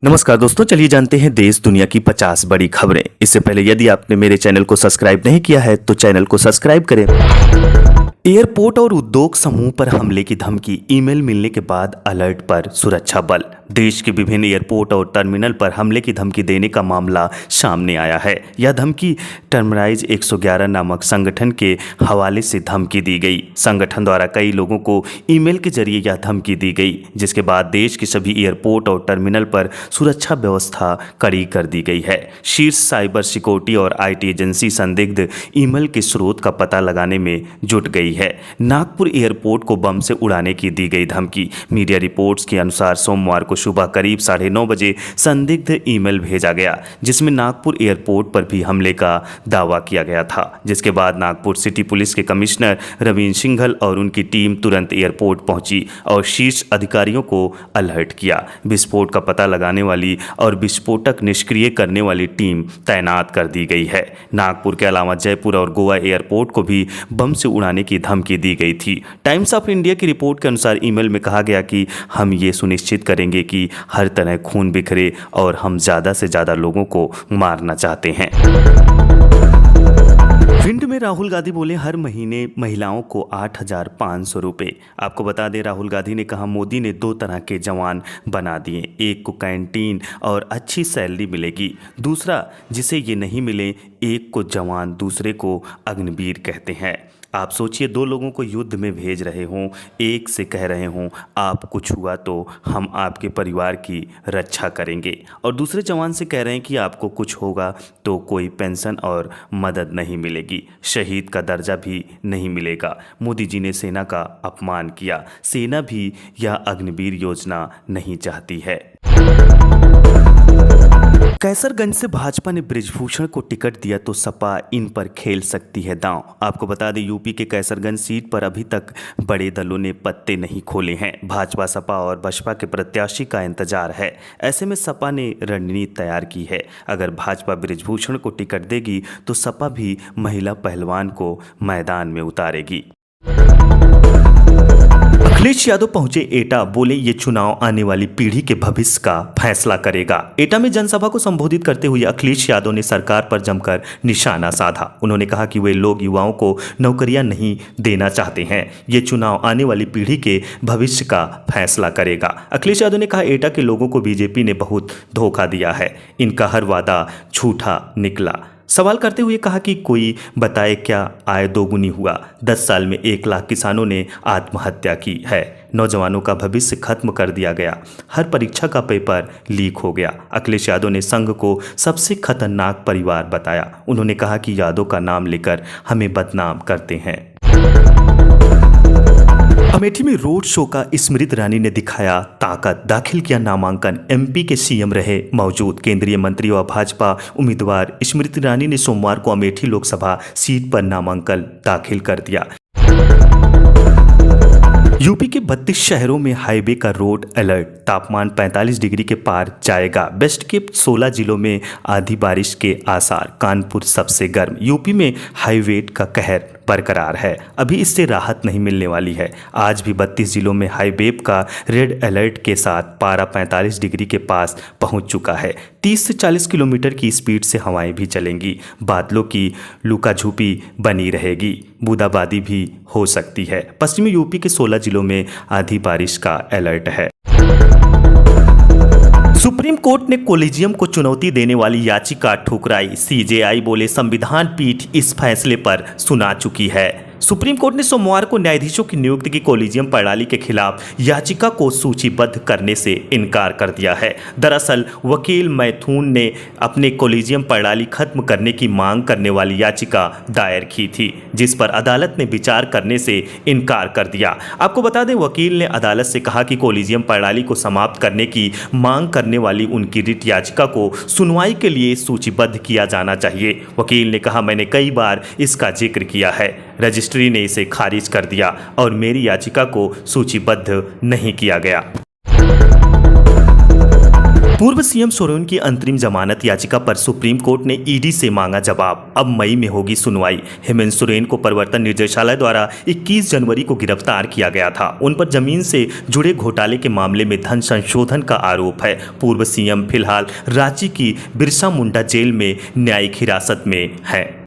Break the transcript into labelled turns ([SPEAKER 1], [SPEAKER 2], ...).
[SPEAKER 1] नमस्कार दोस्तों, चलिए जानते हैं देश दुनिया की 50 बड़ी खबरें। इससे पहले यदि आपने मेरे चैनल को सब्सक्राइब नहीं किया है तो चैनल को सब्सक्राइब करें। एयरपोर्ट और उद्योग समूह पर हमले की धमकी, ईमेल मिलने के बाद अलर्ट पर सुरक्षा बल। देश के विभिन्न एयरपोर्ट और टर्मिनल पर हमले की धमकी देने का मामला सामने आया है। यह धमकी टर्मराइज 111 नामक संगठन के हवाले से धमकी दी गई। संगठन द्वारा कई लोगों को ईमेल के जरिए यह धमकी दी गई, जिसके बाद देश के सभी एयरपोर्ट और टर्मिनल पर सुरक्षा व्यवस्था कड़ी कर दी गई है। शीर्ष साइबर सिक्योरिटी और IT एजेंसी संदिग्ध ईमेल के स्रोत का पता लगाने में जुट गई है। नागपुर एयरपोर्ट को बम से उड़ाने की दी गई धमकी। मीडिया रिपोर्ट्स के अनुसार सोमवार को सुबह करीब 9:30 बजे संदिग्ध ईमेल भेजा गया, जिसमें नागपुर एयरपोर्ट पर भी हमले का दावा किया गया था। जिसके बाद नागपुर सिटी पुलिस के कमिश्नर रवीन सिंघल और उनकी टीम तुरंत एयरपोर्ट पहुंची और शीर्ष अधिकारियों को अलर्ट किया। विस्फोट का पता लगाने वाली और विस्फोटक निष्क्रिय करने वाली टीम तैनात कर दी गई है। नागपुर के अलावा जयपुर और गोवा एयरपोर्ट को भी बम से उड़ाने की धमकी दी गई थी। टाइम्स ऑफ इंडिया की रिपोर्ट के अनुसार ईमेल में कहा गया कि हम ये सुनिश्चित करेंगे कि हर तरह खून बिखरे और हम ज़्यादा से ज़्यादा लोगों को मारना चाहते हैं। भिंड में राहुल गांधी बोले हर महीने महिलाओं को 8,500 रुपये। आपको बता दें, राहुल गांधी ने कहा मोदी ने 2 तरह के जवान बना दिए, एक को कैंटीन और अच्छी सैलरी मिलेगी, दूसरा जिसे ये नहीं मिले, एक को जवान दूसरे को अग्निवीर कहते हैं। आप सोचिए, 2 लोगों को युद्ध में भेज रहे हों, एक से कह रहे हों आप कुछ हुआ तो हम आपके परिवार की रक्षा करेंगे, और दूसरे जवान से कह रहे हैं कि आपको कुछ होगा तो कोई पेंशन और मदद नहीं मिलेगी, शहीद का दर्जा भी नहीं मिलेगा। मोदी जी ने सेना का अपमान किया। सेना भी यह अग्निवीर योजना नहीं चाहती है। कैसरगंज से भाजपा ने बृजभूषण को टिकट दिया तो सपा इन पर खेल सकती है दांव। आपको बता दें, यूपी के कैसरगंज सीट पर अभी तक बड़े दलों ने पत्ते नहीं खोले हैं। भाजपा, सपा और बसपा के प्रत्याशी का इंतजार है। ऐसे में सपा ने रणनीति तैयार की है। अगर भाजपा बृजभूषण को टिकट देगी तो सपा भी महिला पहलवान को मैदान में उतारेगी। अखिलेश यादव पहुंचे एटा, बोले ये चुनाव आने वाली पीढ़ी के भविष्य का फैसला करेगा। एटा में जनसभा को संबोधित करते हुए अखिलेश यादव ने सरकार पर जमकर निशाना साधा। उन्होंने कहा कि वे लोग युवाओं को नौकरियां नहीं देना चाहते हैं, ये चुनाव आने वाली पीढ़ी के भविष्य का फैसला करेगा। अखिलेश यादव ने कहा एटा के लोगों को बीजेपी ने बहुत धोखा दिया है, इनका हर वादा झूठा निकला। सवाल करते हुए कहा कि कोई बताए क्या आय दोगुनी हुआ, 10 साल में 1 लाख किसानों ने आत्महत्या की है, नौजवानों का भविष्य खत्म कर दिया गया, हर परीक्षा का पेपर लीक हो गया। अखिलेश यादव ने संघ को सबसे खतरनाक परिवार बताया। उन्होंने कहा कि यादव का नाम लेकर हमें बदनाम करते हैं। अमेठी में रोड शो का स्मृति ईरानी ने दिखाया ताकत, दाखिल किया नामांकन। MP के CM रहे मौजूद। केंद्रीय मंत्री और भाजपा उम्मीदवार स्मृति ईरानी ने सोमवार को अमेठी लोकसभा सीट पर नामांकन दाखिल कर दिया। यूपी के 32 शहरों में हाईवे का रोड अलर्ट, तापमान 45 डिग्री के पार जाएगा। वेस्ट के 16 जिलों में आधी बारिश के आसार, कानपुर सबसे गर्म। यूपी में हाईवे का कहर बरकरार है, अभी इससे राहत नहीं मिलने वाली है। आज भी 32 जिलों में हाईवे का रेड अलर्ट के साथ पारा 45 डिग्री के पास पहुंच चुका है। 30 से 40 किलोमीटर की स्पीड से हवाएं भी चलेंगी। बादलों की लुकाछुपी बनी रहेगी, बूंदाबांदी भी हो सकती है। पश्चिमी यूपी के 16 जिलों में आधी बारिश का अलर्ट है। सुप्रीम कोर्ट ने कोलिजियम को चुनौती देने वाली याचिका ठुकराई। CJI बोले संविधान पीठ इस फैसले पर सुना चुकी है। सुप्रीम कोर्ट ने सोमवार को न्यायाधीशों की नियुक्ति की कोलिजियम प्रणाली के खिलाफ याचिका को सूचीबद्ध करने से इनकार कर दिया है। दरअसल वकील मैथुन ने अपने कोलिजियम प्रणाली खत्म करने की मांग करने वाली याचिका दायर की थी, जिस पर अदालत ने विचार करने से इनकार कर दिया। आपको बता दें, वकील ने अदालत से कहा कि कोलिजियम प्रणाली को समाप्त करने की मांग करने वाली उनकी रिट याचिका को सुनवाई के लिए सूचीबद्ध किया जाना चाहिए। वकील ने कहा, मैंने कई बार इसका जिक्र किया है, रजिस्ट्री ने इसे खारिज कर दिया और मेरी याचिका को सूचीबद्ध नहीं किया गया। पूर्व सीएम सोरेन की अंतरिम जमानत याचिका पर सुप्रीम कोर्ट ने ईडी से मांगा जवाब। अब मई में होगी सुनवाई। हेमंत सोरेन को प्रवर्तन निर्देशालय द्वारा 21 जनवरी को गिरफ्तार किया गया था। उन पर जमीन से जुड़े घोटाले के मामले में धन संशोधन का आरोप है। पूर्व सीएम फिलहाल रांची की बिरसा मुंडा जेल में न्यायिक हिरासत में है।